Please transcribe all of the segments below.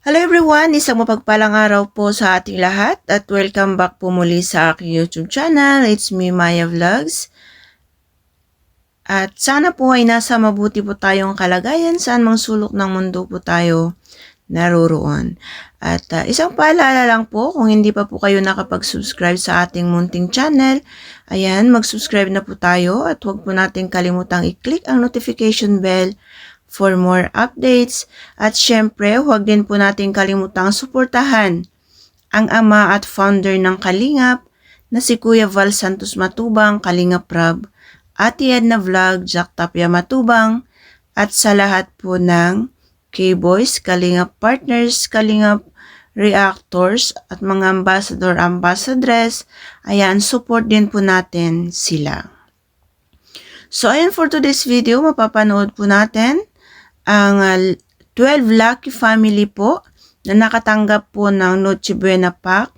Hello everyone! Isang mapagpalang araw po sa ating lahat at welcome back po muli sa aking YouTube channel. It's me, Maya Vlogs. At sana po ay nasa mabuti po tayong kalagayan saan mang sulok ng mundo po tayo naroroon. At isang paalala lang po, kung hindi pa po kayo nakapag-subscribe sa ating munting channel, ayan, mag-subscribe na po tayo at huwag po natin kalimutang i-click ang notification bell for more updates. At syempre, huwag din po natin kalimutang suportahan ang ama at founder ng Kalingap na si Kuya Val Santos Matubang, Kalingap Rab, Ate Edna Vlog, Jack Tapia Matubang, at sa lahat po ng K-Boys, Kalingap Partners, Kalingap Reactors, at mga ambassador, ambassadress. Ayan, support din po natin sila. So, ayan, for today's video, mapapanood po natin ang 12 lucky family po na nakatanggap po ng Noche Buena Pack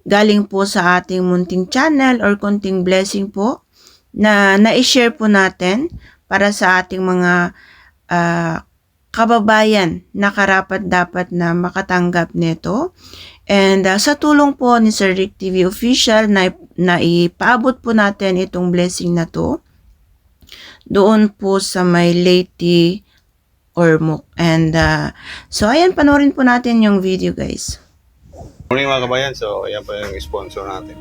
galing po sa ating munting channel or konting blessing po na na-share po natin para sa ating mga kababayan na karapat-dapat na makatanggap nito. And sa tulong po ni Sir Rick TV Official na ipaabot po natin itong blessing na to doon po sa may Leyte Ormoc. And so ayan, panoorin po natin yung video, guys. Morning mga kabayan, so ayan po yung sponsor natin,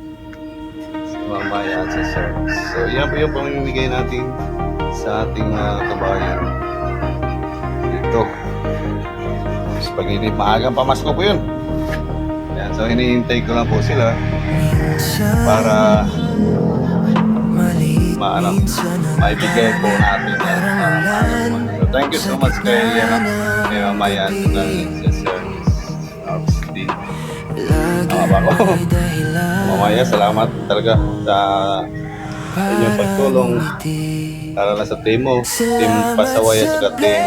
si Mamaya at si Sir. So ayan po yung pamimigay natin sa ating kabayan dito. Spaghetti, maagang pamasko po yun. Ayan, so hinihintay ko lang po sila para maibigay po natin yan. So thank you so much kay Mamaya at si Sir Steve. Tama ba ko? Mamaya, salamat talaga sa inyong pagtulong para na sa team mo, team Pasaway at saka team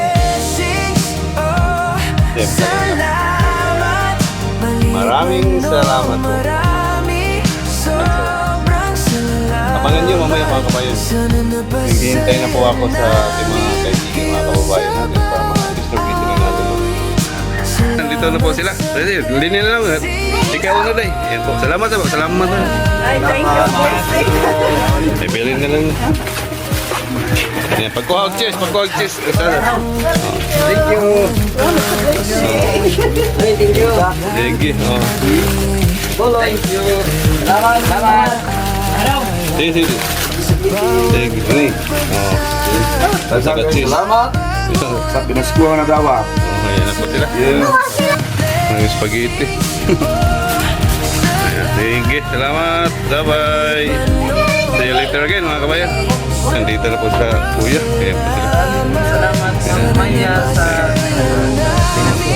maraming salamat po. Abangan nyo mamaya mga kabayan. Naghihintay na po ako sa ating mga kaibigan, mga kababayan natin para ma-distribute na natin. Nandito na po sila. Linya na lang. Ikaw na day. Ayan po. Salamat po. Salamat na. Ay, thank you. Ay, bilhin na lang. Ayan, pagkuhag cheers. Pagkuhag cheers. Thank you. Thank you. Thank you. Thank you. Salamat. Sige. Thank you. Salamat. Sa pinaskuhan na dawa. Ayan na po sila. Ang spaghetti. Ayan, sige. Salamat. Bye-bye. See you later again mga kabayan. Nandito na po sa kuya. Ayan po sila. Salamat sa Maya sa...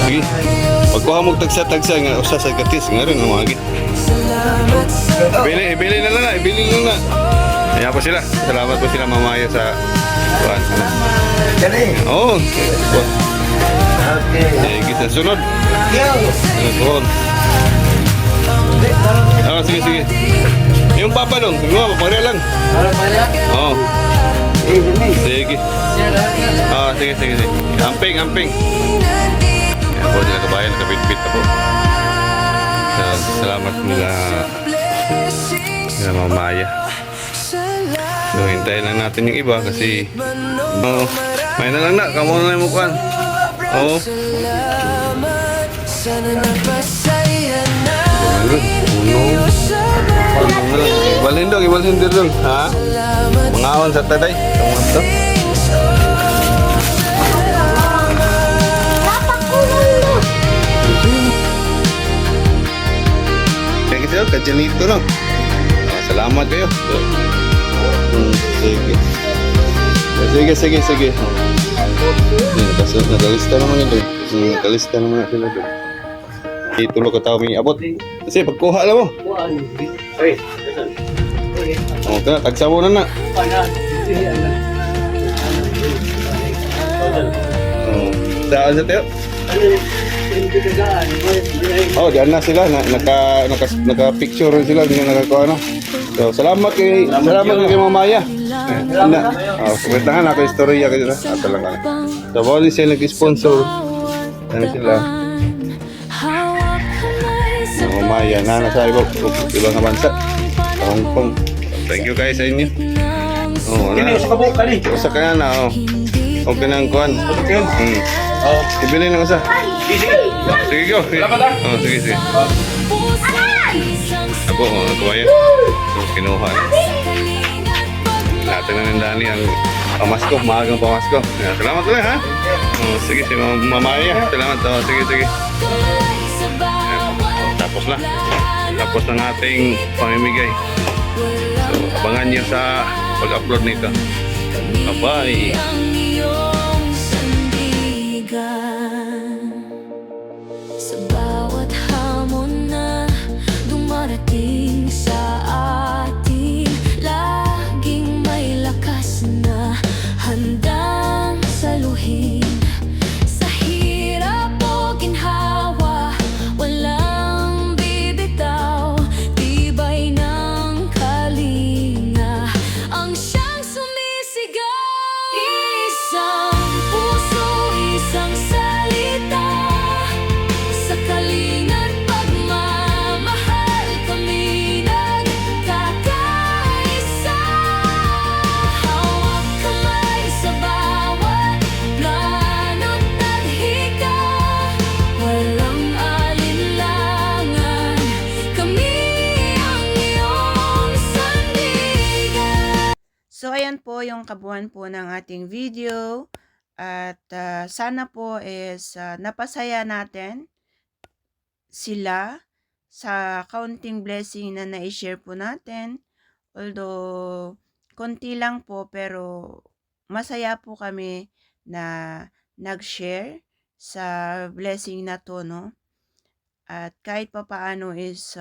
Sige. Pagkuha mong tagsa-tagsa nga usa sa katis nga rin ang mga Ibili na lang na. Ibili na. Ayan po sila. Salamat po sila Mamaya sa kuhan. Oo. Sige, sa sunod. Sunod. Sige. Yung papa dong. Yung mga papareha lang. Oo. Sige. Sige. Amping. Ayan po sila kabayan. Kapit-pit na po. Salamat nila Mamaya. So, hintayin lang natin yung iba kasi may na lang na. Kamo na yung mukhaan. Oo. Ibalhin dong. Ha? Mangaon sa taday. Tungkol to. Thank you, Kajanito lang. Salamat kayo. Sige. Nakalista naman yun. Nakalista naman sila doon. Itulog ka tao may abot. Kasi pagkuha lang mo. O, tagsa mo na. Saan sa tayo? Diyan na sila. Naka-picture rin sila. Nakakuha na. So, salamat kay Mamaya. Wait lang nga, naka-istorya kayo na. Ato lang ka na. So, bawal siya nag-sponsor. Ano sila? Maya na nasa ibang bansa. Sa Hong Kong. Thank you guys sa inyo. Oh, Kini, sa kabuk ka ni. Usa ka na oh. Okay na ang kuhan. Oh, Ibili ng isa. easy. Sige go. Salamat, ah. Oh, sige. Ako, tuwayan. So, kinuha. Natin na ng Dani ang pamasko, maagang pamasko. Salamat ulit ha. Oh, sige, si Mamaya. Salamat. Oh, sige. Tapos na. Tapos ng ating pamimigay. So, abangan niyo sa pag-upload nito. Bye-bye. Sa bawat hamon na dumarating sa atin, laging may lakas na handang saluhin. Sa hirap o ginhawa, walang bibitaw, tibay ng kalinga ang siyang sumisigaw. Isang puso, isang salita, sa kalinga't pagmamahal kami nagkakaisa. Hawak kamay sa bawat plano't tadhika, walang alinlangan, kami ang iyong sandigan. So, ayan po yung kabuuan po ng ating video. At sana po is napasaya natin sila sa kaunting blessing na na-share po natin. Although, konti lang po pero masaya po kami na nag-share sa blessing na to, no? At kahit papaano is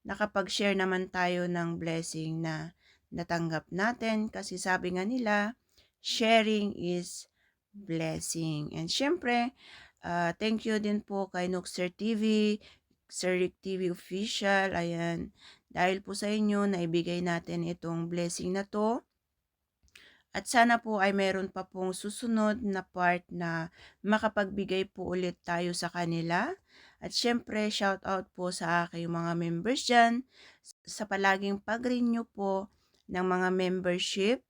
nakapag-share naman tayo ng blessing na natanggap natin kasi sabi nga nila, sharing is blessing. And syempre, thank you din po kay Nookster TV, Sir Rick TV Official, ayan. Dahil po sa inyo, naibigay natin itong blessing na to. At sana po ay meron pa pong susunod na part na makapagbigay po ulit tayo sa kanila. At syempre, shout out po sa aking mga members dyan sa palaging pag-renew po ng mga membership.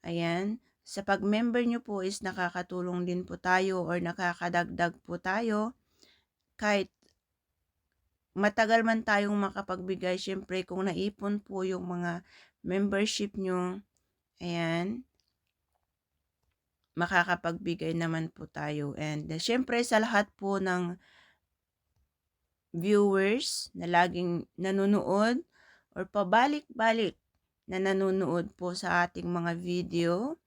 Ayan. Sa pag-member nyo po is nakakatulong din po tayo or nakakadagdag po tayo. Kahit matagal man tayong makapagbigay, syempre kung naipon po yung mga membership nyo, ayan, makakapagbigay naman po tayo. And syempre sa lahat po ng viewers na laging nanonood or pabalik-balik na nanonood po sa ating mga video,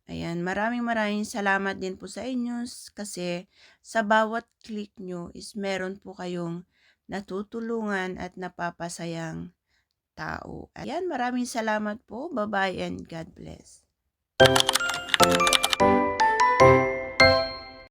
ayan, maraming salamat din po sa inyo kasi sa bawat click nyo is meron po kayong natutulungan at napapasayang tao. Ayan, maraming salamat po. Bye-bye and God bless.